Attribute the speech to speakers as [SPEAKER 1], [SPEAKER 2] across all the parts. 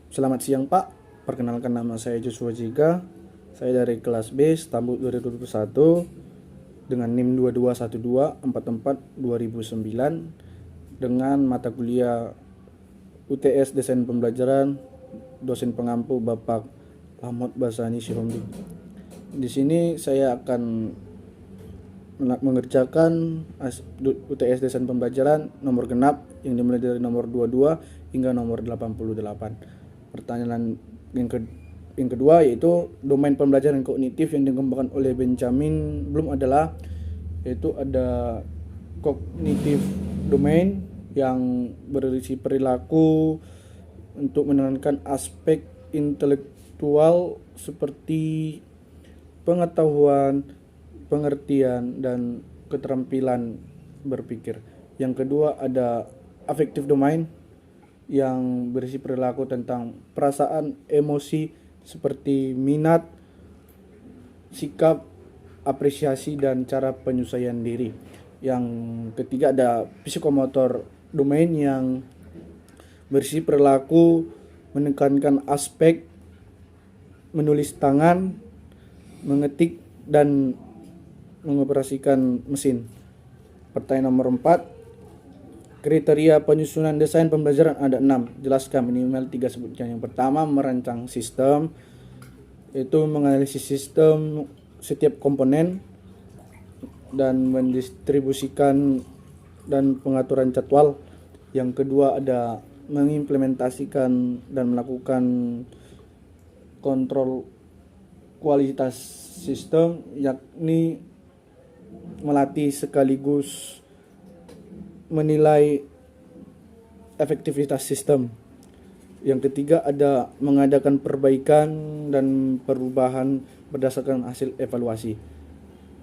[SPEAKER 1] Selamat siang Pak, perkenalkan nama saya Joshua Jika. Saya dari kelas B, Stambul 2021 dengan NIM 221244-2009 dengan mata kuliah UTS Desain Pembelajaran, dosen pengampu Bapak Ahmad Basani Syihombi. Di sini saya akan mengerjakan UTS Desain Pembelajaran nomor genap yang dimulai dari nomor 22 hingga nomor 88. Pertanyaan yang kedua yaitu domain pembelajaran kognitif yang dikembangkan oleh Benjamin Bloom adalah, yaitu ada cognitive domain yang berisi perilaku untuk menekankan aspek intelektual seperti pengetahuan, pengertian, dan keterampilan berpikir. Yang kedua ada affective domain yang berisi perilaku tentang perasaan, emosi seperti minat, sikap, apresiasi, dan cara penyesuaian diri. Yang ketiga ada psikomotor domain yang berisi perilaku menekankan aspek menulis tangan, mengetik, dan mengoperasikan mesin. Pertanyaan nomor 4, kriteria penyusunan desain pembelajaran ada 6. Jelaskan, minimal 3 sebutkan. Yang pertama, merancang sistem, yaitu menganalisis sistem setiap komponen dan mendistribusikan dan pengaturan jadwal. Yang kedua ada mengimplementasikan dan melakukan kontrol kualitas sistem, yakni melatih sekaligus menilai efektivitas sistem. Yang ketiga ada mengadakan perbaikan dan perubahan berdasarkan hasil evaluasi.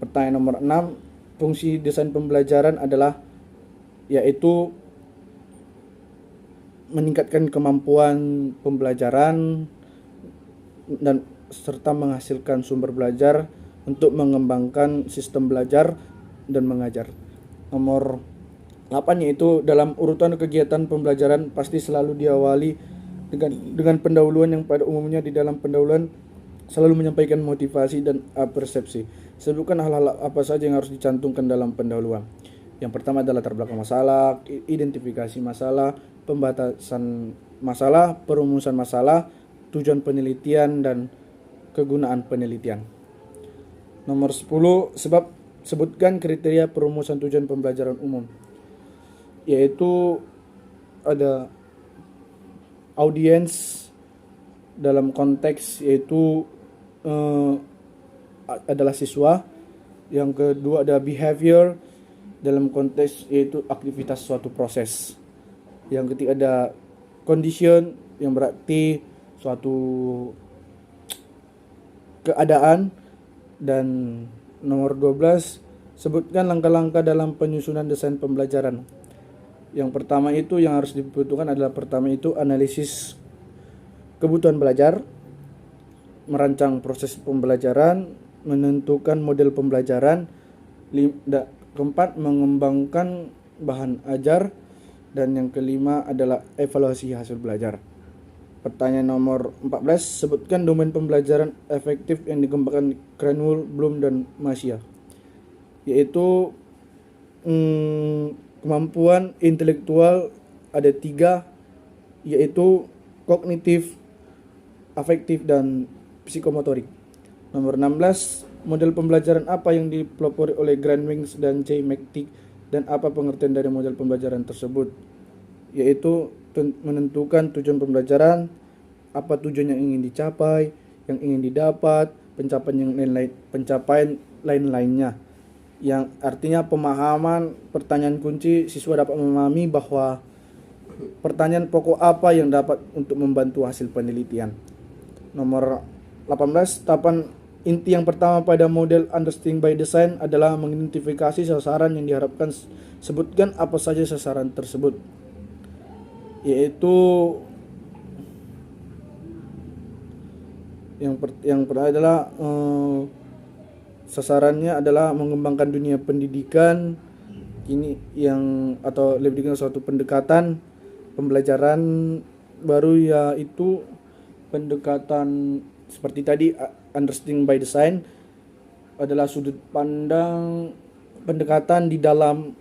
[SPEAKER 1] Pertanyaan nomor 6, fungsi desain pembelajaran adalah, yaitu meningkatkan kemampuan pembelajaran dan serta menghasilkan sumber belajar untuk mengembangkan sistem belajar dan mengajar. Nomor 8 yaitu dalam urutan kegiatan pembelajaran pasti selalu diawali dengan pendahuluan yang pada umumnya di dalam pendahuluan selalu menyampaikan motivasi dan persepsi. Sebutkan hal-hal apa saja yang harus dicantumkan dalam pendahuluan. Yang pertama adalah latar belakang masalah, identifikasi masalah, pembatasan masalah, perumusan masalah, tujuan penelitian, dan kegunaan penelitian. Nomor 10, sebutkan kriteria perumusan tujuan pembelajaran umum, yaitu ada audiens dalam konteks yaitu adalah siswa. Yang kedua ada behavior dalam konteks yaitu aktivitas suatu proses. Yang ketiga ada condition yang berarti suatu keadaan. Dan nomor 12, sebutkan langkah-langkah dalam penyusunan desain pembelajaran. Yang pertama itu yang harus dibutuhkan adalah analisis kebutuhan belajar, merancang proses pembelajaran, menentukan model pembelajaran, keempat mengembangkan bahan ajar, dan yang kelima adalah evaluasi hasil belajar. Pertanyaan nomor 14, sebutkan domain pembelajaran efektif yang dikembangkan Cranwell, Bloom, dan Masya, yaitu kemampuan intelektual ada 3, yaitu kognitif, afektif, dan psikomotorik. Nomor 16, model pembelajaran apa yang dipelopori oleh Grandwings dan J. McTighe dan apa pengertian dari model pembelajaran tersebut, yaitu menentukan tujuan pembelajaran, apa tujuan yang ingin dicapai, yang ingin didapat, pencapaian lain-lainnya. Yang artinya pemahaman pertanyaan kunci, siswa dapat memahami bahwa pertanyaan pokok apa yang dapat untuk membantu hasil penelitian. Nomor 18, tahapan inti yang pertama pada model Understanding by Design adalah mengidentifikasi sasaran yang diharapkan. Sebutkan apa saja sasaran tersebut, yaitu yang pertama adalah sasarannya adalah mengembangkan dunia pendidikan ini yang atau lebih dikenal suatu pendekatan pembelajaran baru, yaitu pendekatan seperti tadi, understanding by design adalah sudut pandang pendekatan di dalam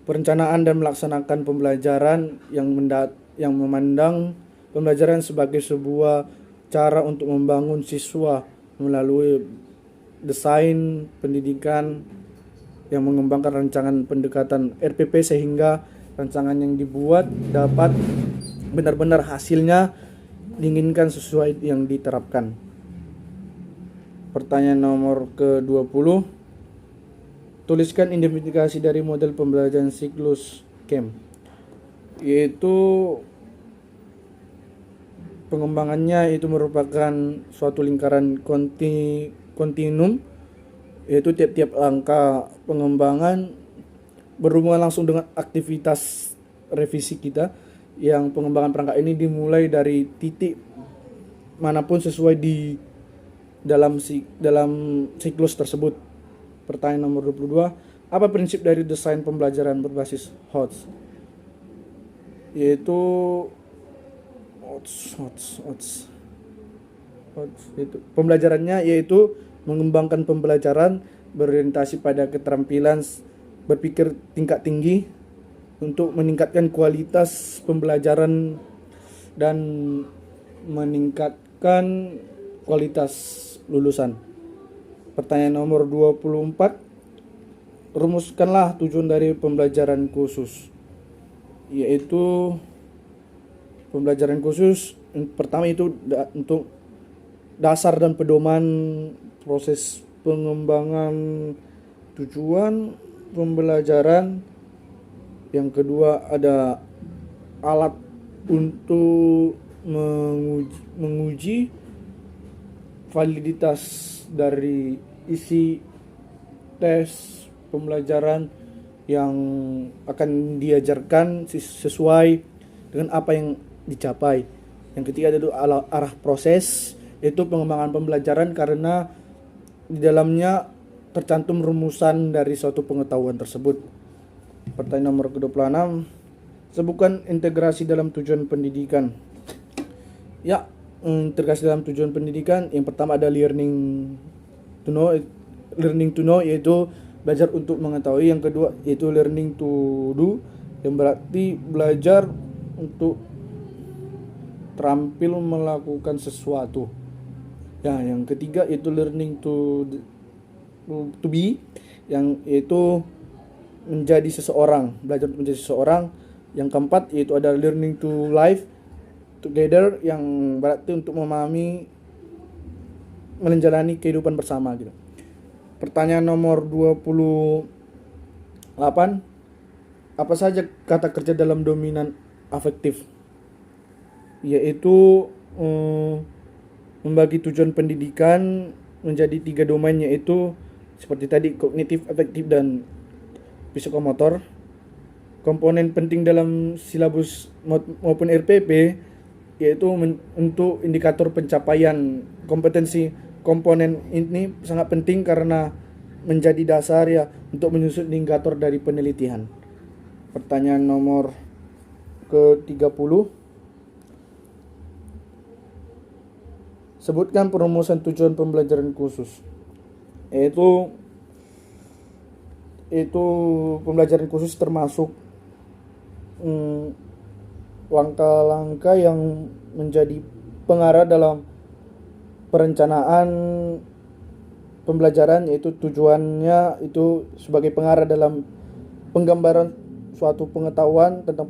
[SPEAKER 1] perencanaan dan melaksanakan pembelajaran yang memandang pembelajaran sebagai sebuah cara untuk membangun siswa melalui desain pendidikan yang mengembangkan rancangan pendekatan RPP sehingga rancangan yang dibuat dapat benar-benar hasilnya diinginkan sesuai yang diterapkan. Pertanyaan nomor ke-20. Tuliskan identifikasi dari model pembelajaran siklus CAM, yaitu pengembangannya itu merupakan suatu lingkaran kontinum, yaitu tiap-tiap langkah pengembangan berhubungan langsung dengan aktivitas revisi kita, yang pengembangan perangkat ini dimulai dari titik manapun sesuai di dalam siklus tersebut. Pertanyaan nomor 22. Apa prinsip dari desain pembelajaran berbasis HOTS? Yaitu pembelajarannya yaitu mengembangkan pembelajaran berorientasi pada keterampilan berpikir tingkat tinggi untuk meningkatkan kualitas pembelajaran dan meningkatkan kualitas lulusan. Pertanyaan nomor 24. Rumuskanlah tujuan dari pembelajaran khusus. Yaitu pembelajaran khusus pertama itu untuk dasar dan pedoman proses pengembangan tujuan pembelajaran. Yang kedua ada alat untuk menguji validitas dari isi tes pembelajaran yang akan diajarkan sesuai dengan apa yang dicapai. Yang ketiga itu arah proses, yaitu pengembangan pembelajaran karena di dalamnya tercantum rumusan dari suatu pengetahuan tersebut. Pertanyaan nomor ke-26. Sebutkan integrasi dalam tujuan pendidikan. Ya, integrasi dalam tujuan pendidikan yang pertama ada learning to know, yaitu belajar untuk mengetahui. Yang kedua yaitu learning to do, yang berarti belajar untuk terampil melakukan sesuatu. Ya, yang ketiga yaitu learning to be, yang yaitu menjadi seseorang, belajar untuk menjadi seseorang. Yang keempat yaitu ada learning to live together, yang berarti untuk memahami menjalani kehidupan bersama gitu. Pertanyaan nomor 28. Apa saja kata kerja dalam dominan afektif? Yaitu membagi tujuan pendidikan menjadi 3 domain, yaitu seperti tadi kognitif, afektif, dan psikomotor. Komponen penting dalam silabus maupun RPP yaitu untuk indikator pencapaian kompetensi. Komponen ini sangat penting karena menjadi dasar untuk menyusun indikator dari penelitian. Pertanyaan nomor ke-30. Sebutkan perumusan tujuan pembelajaran khusus. Itu pembelajaran khusus termasuk langkah-langkah yang menjadi pengarah dalam perencanaan pembelajaran, yaitu tujuannya itu sebagai pengarah dalam penggambaran suatu pengetahuan tentang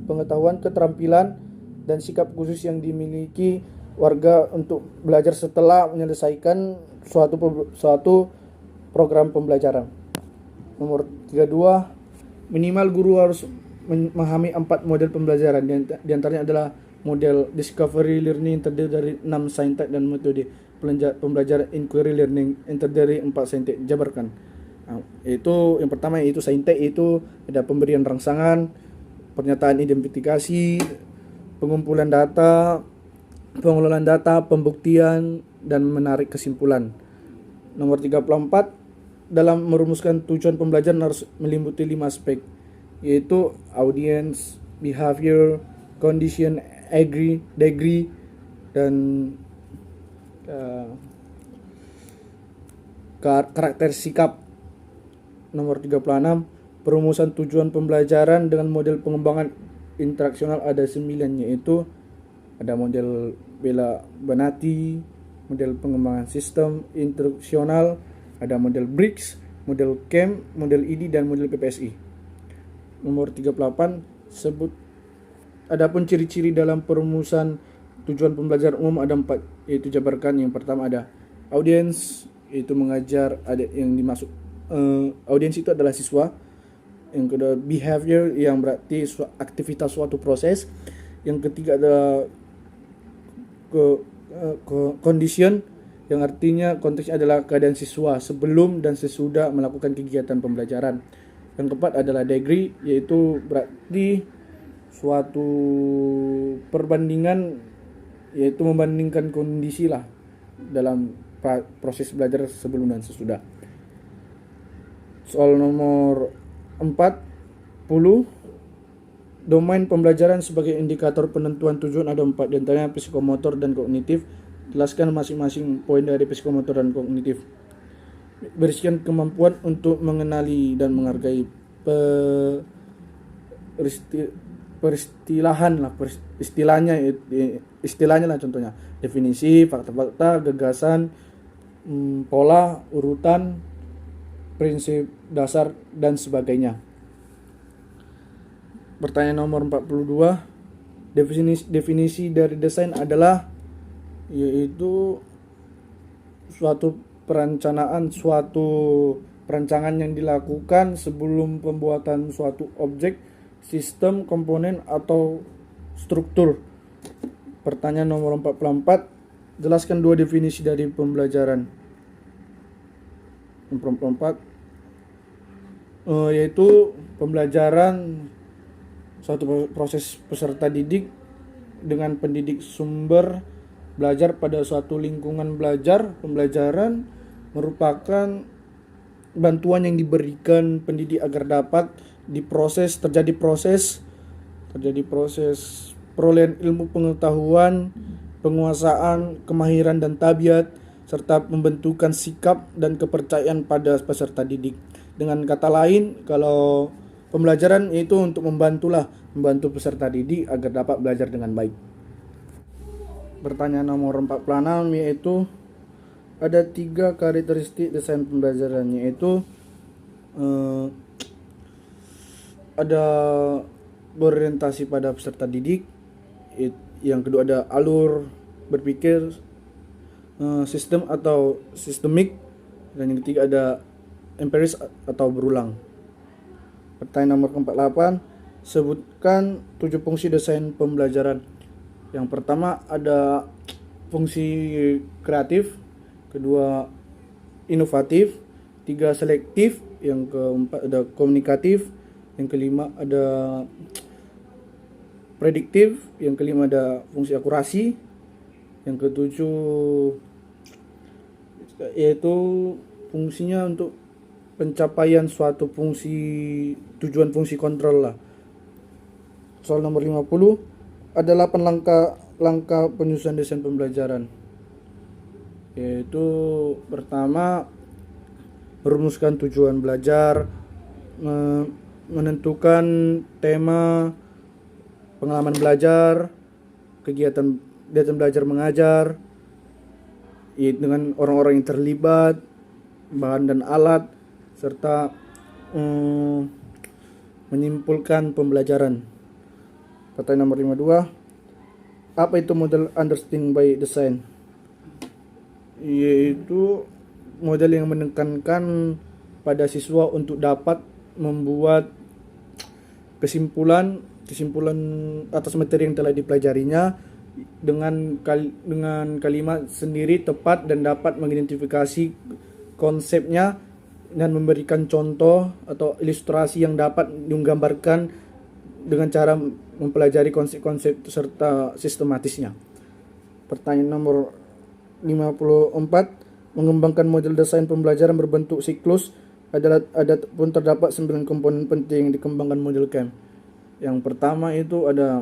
[SPEAKER 1] pengetahuan, keterampilan, dan sikap khusus yang dimiliki warga untuk belajar setelah menyelesaikan suatu program pembelajaran. Nomor 32. Minimal guru harus memahami 4 model pembelajaran. Di antaranya adalah model discovery learning, terdiri dari 6 saintek, dan metode pembelajaran inquiry learning yang terdiri 4 saintek. Jabarkan. Itu yang pertama yaitu saintek, itu ada pemberian rangsangan, pernyataan identifikasi, pengumpulan data, pengelolaan data, pembuktian, dan menarik kesimpulan. Nomor 34. Dalam merumuskan tujuan pembelajaran harus meliputi 5 aspek, yaitu audience, behavior, condition, degree, dan karakter sikap. Nomor 36, perumusan tujuan pembelajaran dengan model pengembangan interaksional ada 9, yaitu ada model Bela-Banati, model pengembangan sistem interaksional, ada model Briggs, model CAM, model ID, dan model PPSI. Nomor 38, sebut adapun ciri-ciri dalam perumusan tujuan pembelajaran umum ada 4, yaitu jabarkan. Yang pertama ada audiens, yaitu mengajar, ada yang dimaksud audiens itu adalah siswa. Yang kedua behavior, yang berarti aktivitas suatu proses. Yang ketiga ada condition, yang artinya konteksnya adalah keadaan siswa sebelum dan sesudah melakukan kegiatan pembelajaran. Yang keempat adalah degree, yaitu berarti suatu perbandingan, yaitu membandingkan kondisi lah dalam proses belajar sebelum dan sesudah. Soal nomor 40, domain pembelajaran sebagai indikator penentuan tujuan ada 4, diantaranya psikomotor dan kognitif. Jelaskan masing-masing poin dari psikomotor dan kognitif. Berisikan kemampuan untuk mengenali dan menghargai istilahnya lah, contohnya definisi, fakta-fakta, gagasan, pola, urutan, prinsip dasar, dan sebagainya. Pertanyaan nomor 42, definisi dari desain adalah, yaitu suatu perancangan yang dilakukan sebelum pembuatan suatu objek, sistem, komponen, atau struktur. Pertanyaan nomor 44, jelaskan 2 definisi dari pembelajaran. Yang 44, yaitu pembelajaran suatu proses peserta didik dengan pendidik sumber belajar pada suatu lingkungan belajar. Pembelajaran merupakan bantuan yang diberikan pendidik agar dapat terjadi proses perolehan ilmu pengetahuan, penguasaan, kemahiran, dan tabiat, serta membentukkan sikap dan kepercayaan pada peserta didik. Dengan kata lain, kalau pembelajaran itu untuk membantu peserta didik agar dapat belajar dengan baik. Pertanyaan nomor 46, yaitu ada 3 karakteristik desain pembelajaran, yaitu ada berorientasi pada peserta didik, yang kedua ada alur berpikir, sistem atau sistemik, dan yang ketiga ada empiris atau berulang. Pertanyaan nomor 48, sebutkan 7 fungsi desain pembelajaran. Yang pertama ada fungsi kreatif, kedua inovatif, 3 selektif, yang keempat ada komunikatif, yang kelima ada prediktif, yang kelima ada fungsi akurasi, yang ketujuh yaitu fungsinya untuk pencapaian suatu tujuan fungsi kontrol lah. Soal nomor 50, ada 8 langkah penyusunan desain pembelajaran, yaitu pertama merumuskan tujuan belajar, menentukan tema pengalaman belajar, kegiatan belajar mengajar dengan orang-orang yang terlibat, bahan dan alat, serta menyimpulkan pembelajaran. Pertanyaan nomor 52, apa itu model understanding by design? Yaitu model yang menekankan pada siswa untuk dapat membuat kesimpulan atas materi yang telah dipelajarinya dengan kalimat sendiri tepat dan dapat mengidentifikasi konsepnya dan memberikan contoh atau ilustrasi yang dapat menggambarkan dengan cara mempelajari konsep-konsep serta sistematisnya. Pertanyaan nomor 54, mengembangkan model desain pembelajaran berbentuk siklus terdapat 9 komponen penting yang dikembangkan model CAM. Yang pertama itu ada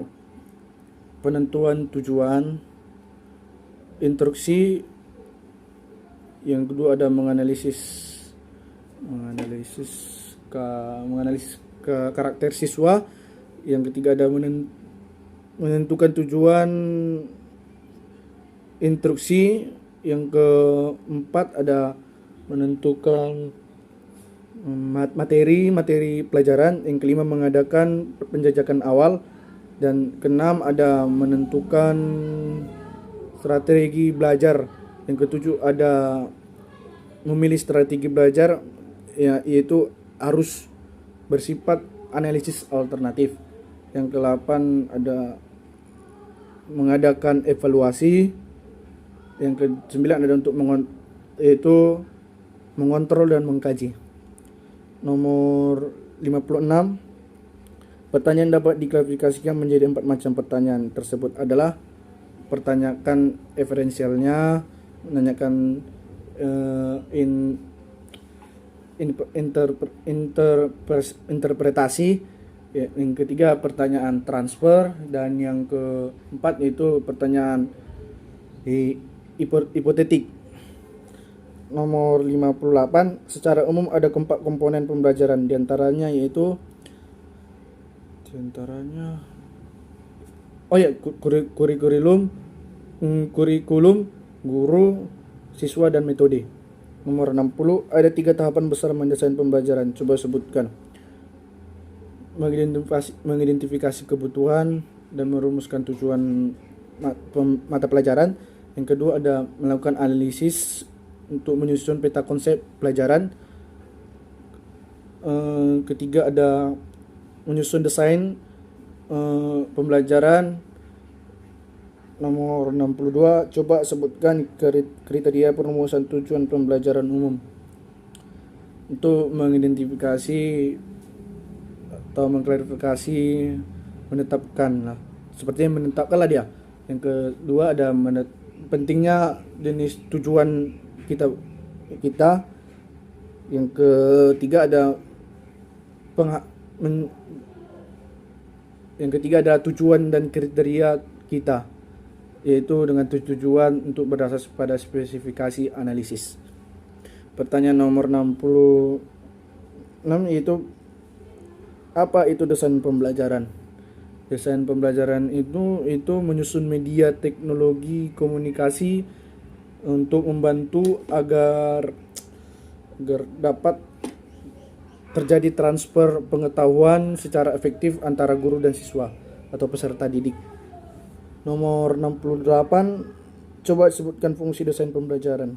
[SPEAKER 1] penentuan tujuan, instruksi. Yang kedua ada menganalisis ke karakter siswa. Yang ketiga ada menentukan tujuan, instruksi. Yang keempat ada menentukan materi pelajaran. Yang kelima mengadakan penjajakan awal. Dan keenam ada menentukan strategi belajar. Yang ketujuh ada memilih strategi belajar, yaitu harus bersifat analisis alternatif. Yang ke-8 ada mengadakan evaluasi. Yang ke-9 ada untuk mengontrol dan mengkaji. Nomor 56, pertanyaan dapat diklasifikasikan menjadi 4 macam. Pertanyaan tersebut adalah pertanyakan referensialnya, menanyakan interpretasi. Yang ketiga pertanyaan transfer, dan yang keempat itu pertanyaan hipotetik. Nomor 58, secara umum ada keempat komponen pembelajaran, diantaranya kurikulum, guru, siswa, dan metode. Nomor 60, ada 3 tahapan besar mendesain pembelajaran. Coba sebutkan. Mengidentifikasi kebutuhan dan merumuskan tujuan mata pelajaran. Yang kedua ada melakukan analisis untuk menyusun peta konsep pelajaran. Ketiga ada menyusun desain pembelajaran. Nomor 62, coba sebutkan kriteria perumusan tujuan pembelajaran umum. Untuk mengidentifikasi atau mengklarifikasi, menetapkan lah. Sepertinya menetapkan lah dia. Yang kedua ada pentingnya jenis tujuan kita. Yang ketiga ada tujuan dan kriteria kita, yaitu dengan tujuan untuk berdasar pada spesifikasi analisis. Pertanyaan nomor 66 yaitu apa itu desain pembelajaran? Desain pembelajaran itu menyusun media teknologi komunikasi untuk membantu agar dapat terjadi transfer pengetahuan secara efektif antara guru dan siswa atau peserta didik. Nomor 68, coba sebutkan fungsi desain pembelajaran.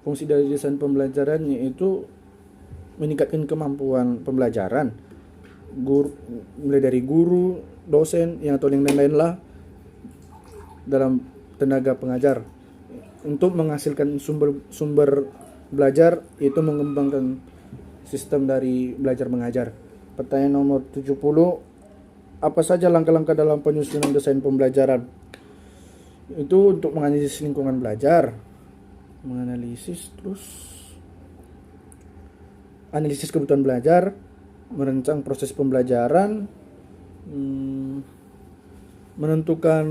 [SPEAKER 1] Fungsi dari desain pembelajaran yaitu meningkatkan kemampuan pembelajaran, mulai dari guru, dosen, atau yang lain-lain lah dalam tenaga pengajar, untuk menghasilkan sumber belajar, yaitu mengembangkan sistem dari belajar mengajar. Pertanyaan nomor 70, apa saja langkah-langkah dalam penyusunan desain pembelajaran? Itu untuk menganalisis lingkungan belajar, analisis kebutuhan belajar, merancang proses pembelajaran, menentukan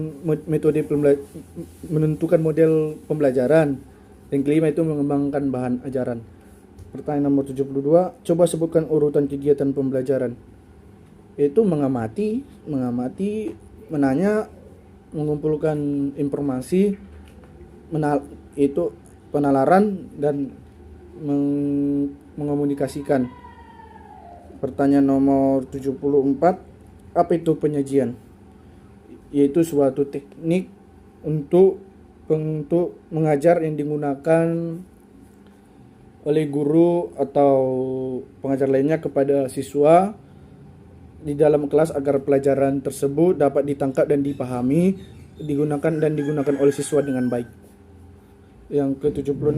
[SPEAKER 1] model pembelajaran. Yang kelima itu mengembangkan bahan ajaran. Pertanyaan nomor 72, coba sebutkan urutan kegiatan pembelajaran. Itu mengamati, menanya, mengumpulkan informasi, itu penalaran, dan mengomunikasikan. Pertanyaan nomor 74, apa itu penyajian? Yaitu suatu teknik untuk mengajar yang digunakan oleh guru atau pengajar lainnya kepada siswa di dalam kelas agar pelajaran tersebut dapat ditangkap dan dipahami, digunakan oleh siswa dengan baik. Yang ke-76,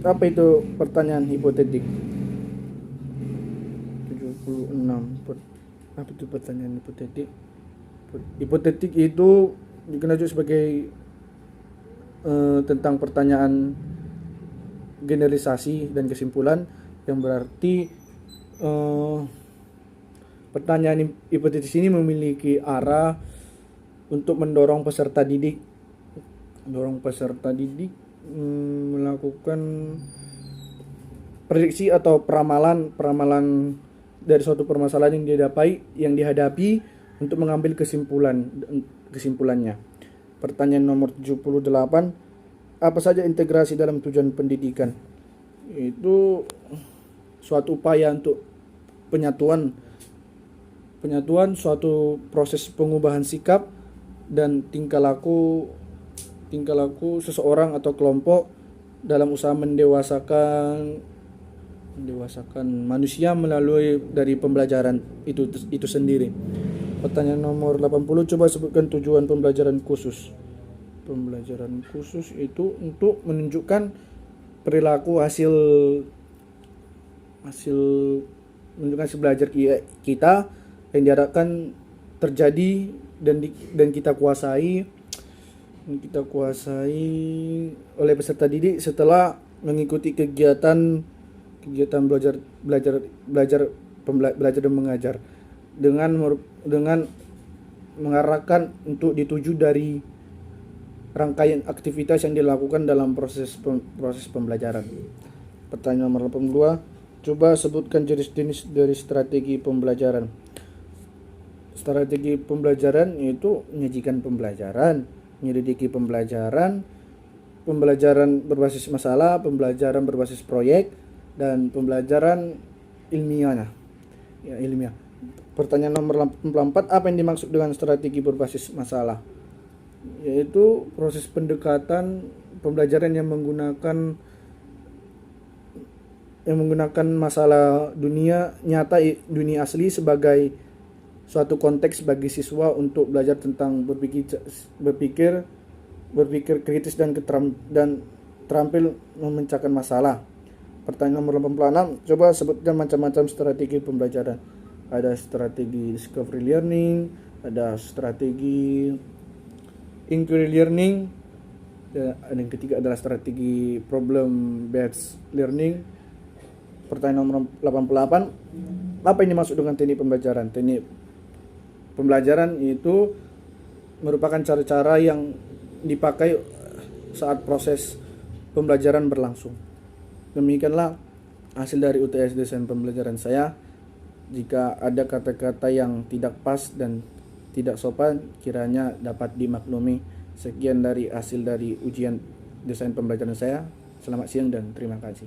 [SPEAKER 1] apa itu pertanyaan hipotetik? 76, apa itu pertanyaan hipotetik? Hipotetik itu dikenal juga sebagai tentang pertanyaan generalisasi dan kesimpulan, yang berarti Pertanyaan hipotetis ini memiliki arah untuk mendorong peserta didik melakukan prediksi atau peramalan dari suatu permasalahan yang dihadapi untuk mengambil kesimpulannya. Pertanyaan nomor 78, apa saja integrasi dalam tujuan pendidikan? Itu suatu upaya untuk penyatuan suatu proses pengubahan sikap dan tingkah laku seseorang atau kelompok dalam usaha mendewasakan manusia melalui dari pembelajaran itu sendiri. Pertanyaan nomor 80, coba sebutkan tujuan pembelajaran khusus. Pembelajaran khusus itu untuk menunjukkan perilaku hasil belajar kita yang diharapkan terjadi dan kita kuasai oleh peserta didik setelah mengikuti kegiatan belajar dan mengajar dengan mengarahkan untuk dituju dari rangkaian aktivitas yang dilakukan dalam proses pembelajaran. Pertanyaan nomor 82, coba sebutkan jenis-jenis dari strategi pembelajaran. Strategi pembelajaran yaitu menyajikan pembelajaran, menyelidiki pembelajaran berbasis masalah, pembelajaran berbasis proyek, dan pembelajaran ilmiah. Pertanyaan nomor 84, apa yang dimaksud dengan strategi berbasis masalah? Yaitu proses pendekatan pembelajaran yang menggunakan masalah dunia nyata, dunia asli sebagai suatu konteks bagi siswa untuk belajar tentang berpikir kritis dan terampil memecahkan masalah. Pertanyaan nomor 86, coba sebutkan macam-macam strategi pembelajaran. Ada strategi discovery learning, ada strategi inquiry learning, dan yang ketiga adalah strategi problem based learning. Pertanyaan nomor 88, apa yang dimaksud dengan teknik pembelajaran? Teknik pembelajaran itu merupakan cara-cara yang dipakai saat proses pembelajaran berlangsung. Demikianlah hasil dari UTS desain pembelajaran saya. Jika ada kata-kata yang tidak pas dan tidak sopan, kiranya dapat dimaklumi. Sekian dari hasil dari ujian desain pembelajaran saya. Selamat siang dan terima kasih.